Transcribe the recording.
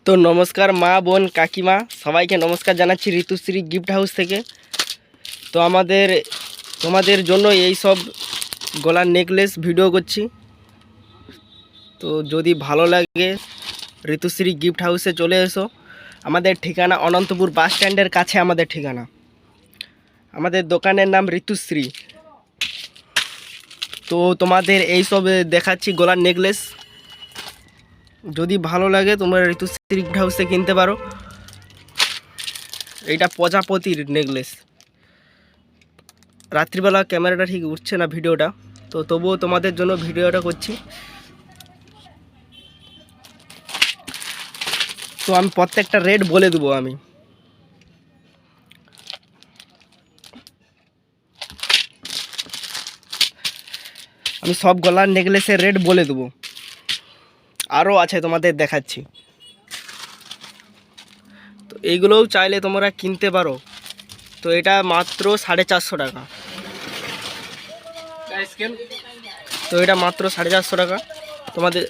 তো নমস্কার মা বোন কাকিমা সবাইকে নমস্কার জানাচ্ছি ঋতুশ্রী গিফট হাউস থেকে। তো তোমাদের জন্য এই সব গলার নেকলেস ভিডিও করছি। তো যদি ভালো লাগে ঋতুশ্রী গিফট হাউসে চলে এসো। আমাদের ঠিকানা অনন্তপুর বাস স্ট্যান্ডের কাছে আমাদের ঠিকানা। আমাদের দোকানের নাম ঋতুশ্রী। তো তোমাদের এই সব দেখাচ্ছি গলার নেকলেস। যদি ভালো লাগে তোমরা ঋতুশ্রী গিফট হাউসে কিনতে পারো। এইটা প্রজাপতির নেকলেস। রাত্রিবেলা ক্যামেরাটা ঠিক উঠছে না ভিডিওটা, তো তবুও তোমাদের জন্য ভিডিওটা করছি। তো আমি প্রত্যেকটা রেট বলে দেবো। আমি সব গলার নেকলেসের রেট বলে দেবো। আরও আছে তোমাদের দেখাচ্ছি। তো এইগুলোও চাইলে তোমরা কিনতে পারো। তো এটা মাত্র 450 টাকা। তো এটা মাত্র 450 টাকা। তোমাদের